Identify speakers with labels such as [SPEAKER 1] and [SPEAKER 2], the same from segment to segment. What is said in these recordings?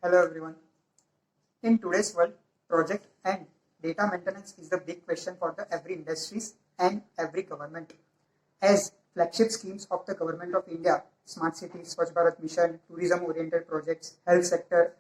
[SPEAKER 1] Hello everyone. In today's world, project and data maintenance is the big question for every industries and every government. As flagship schemes of the government of India, smart cities, Swachh Bharat mission, tourism-oriented projects, health sector,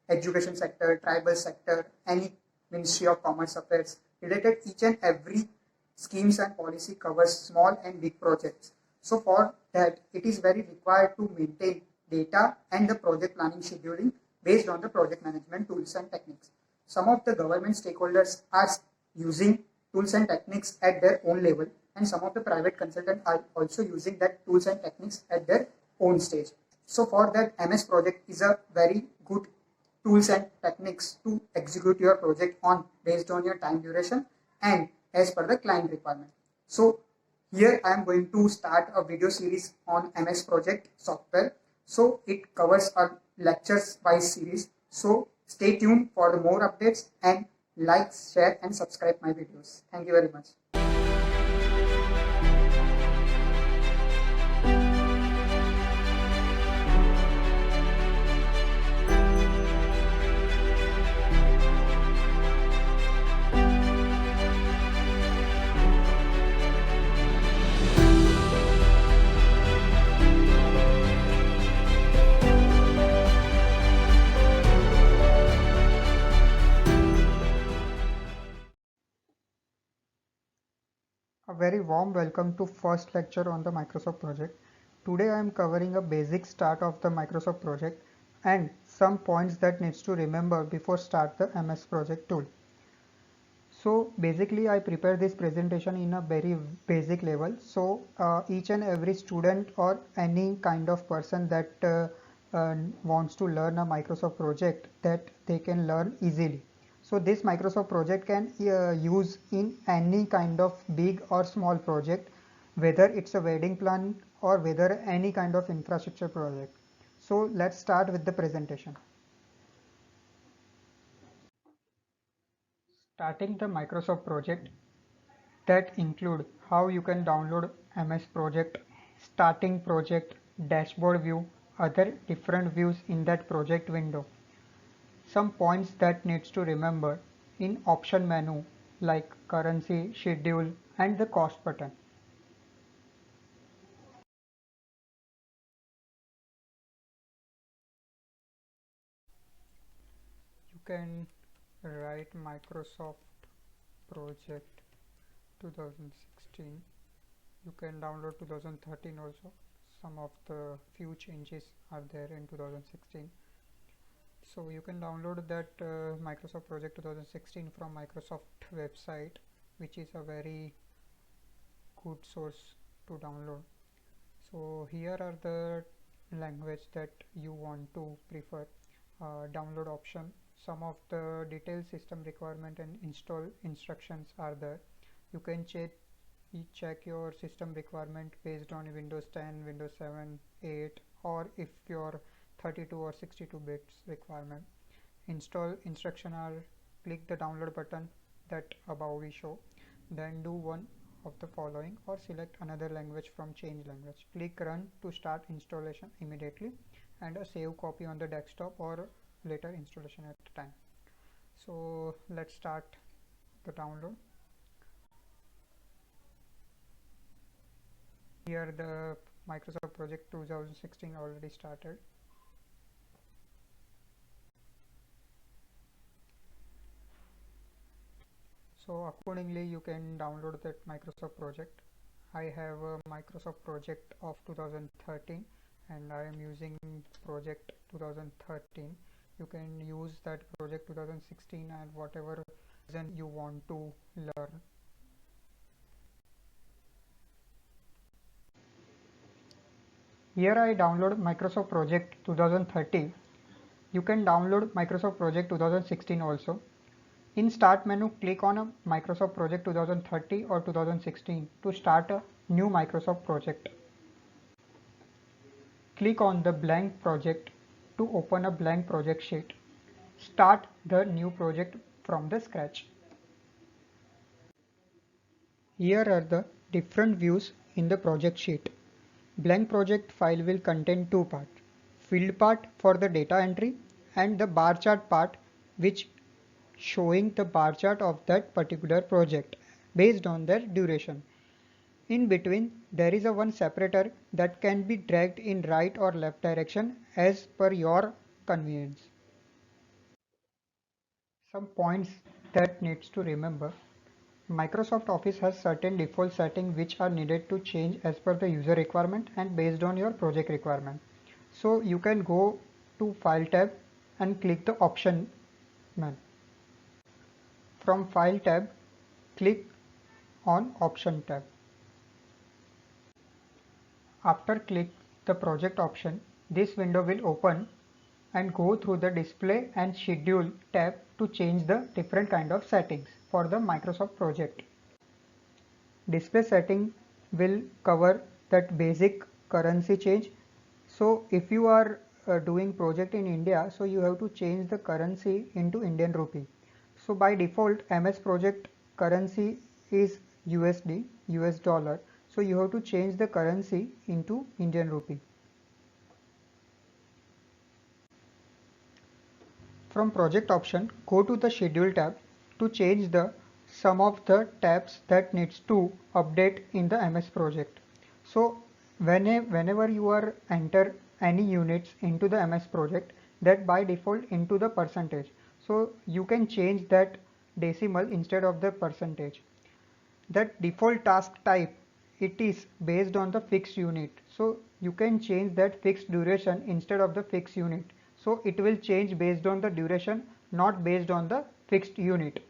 [SPEAKER 1] education sector, tribal sector, any Ministry of Commerce affairs, related each and every schemes and policy covers small and big projects. So for that, it is very required to maintain data and the project planning scheduling based on the project management tools and techniques. Some of the government stakeholders are using tools and techniques at their own level, and some of the private consultants are also using that tools and techniques at their own stage. So for that, MS Project is a very good tools and techniques to execute your project on based on your time duration and as per the client requirement. So here I am going to start a video series on MS Project software. So it covers a lectures by series. So stay tuned for the more updates and like, share and subscribe my videos. Thank you very much. A very warm welcome to first lecture on the Microsoft project. Today I am covering a basic start of the Microsoft project and some points that needs to remember before start the MS project tool. So basically I prepare this presentation in a very basic level. So each and every student or any kind of person that wants to learn a Microsoft project, that they can learn easily. So this Microsoft project can use in any kind of big or small project, whether it's a wedding plan or whether any kind of infrastructure project. So let's start with the presentation. Starting the Microsoft project, that include how you can download MS Project, starting project, dashboard view, other different views in that project window. Some points that needs to remember in option menu like currency, schedule and the cost button. You can write Microsoft Project 2016. You can download 2013 also. Some of the few changes are there in 2016. So you can download that Microsoft Project 2016 from Microsoft website, which is a very good source to download. So here are the language that you want to prefer. Download option. Some of the detailed system requirement and install instructions are there. You can check your system requirement based on Windows 10, Windows 7, 8 or if your 32 or 62 bits requirement. Install instruction are click the download button that above we show, then do one of the following or select another language from change language. Click run to start installation immediately and a save copy on the desktop or later installation at the time. So let's start the download. Here the Microsoft Project 2016 already started. So accordingly you can download that Microsoft project. I have a Microsoft project of 2013 and I am using project 2013. You can use that project 2016 and whatever version you want to learn. Here I download Microsoft Project 2013. You can download Microsoft Project 2016 also. In Start menu, click on a Microsoft Project 2030 or 2016 to start a new Microsoft project. Click on the blank project to open a blank project sheet. Start the new project from the scratch. Here are the different views in the project sheet. Blank project file will contain two parts. Field part for the data entry
[SPEAKER 2] and the bar chart part, which showing the bar chart of that particular project based on their duration. In between, there is a one separator that can be dragged in right or left direction as per your convenience. Some points that needs to remember. Microsoft Office has certain default settings which are needed to change as per the user requirement and based on your project requirement. So you can go to File tab and click the Option menu. From File tab, click on Option tab. After click the project option, this window will open and go through the display and schedule tab to change the different kind of settings for the Microsoft project. Display setting will cover that basic currency change. So if you are doing project in India, so you have to change the currency into Indian rupee. So by default MS project currency is USD, US dollar. So you have to change the currency into Indian rupee. From project option, go to the schedule tab to change the some of the tabs that needs to update in the MS project. So whenever you are enter any units into the MS project, that by default into the percentage. So you can change that decimal instead of the percentage. That default task type, it is based on the fixed unit, so you can change that fixed duration instead of the fixed unit, so it will change based on the duration, not based on the fixed unit.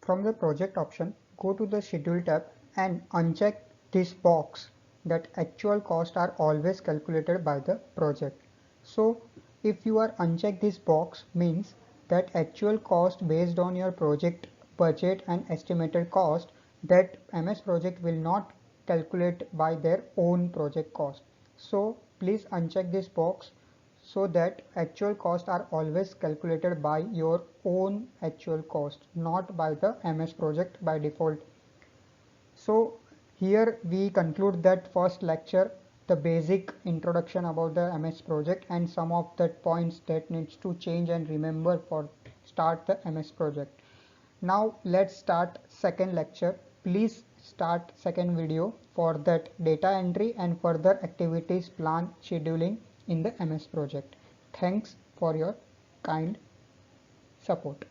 [SPEAKER 2] From the project option, go to the schedule tab and uncheck this box that actual costs are always calculated by the project. So if you are uncheck this box, means that actual cost based on your project budget and estimated cost, that MS project will not calculate by their own project cost. So please uncheck this box so that actual costs are always calculated by your own actual cost, not by the MS project by default. So here we conclude that first lecture, the basic introduction about the MS project and some of the points that needs to change and remember for start the MS project. Now let's start second lecture. Please start second video for that data entry and further activities plan scheduling in the MS project. Thanks for your kind support.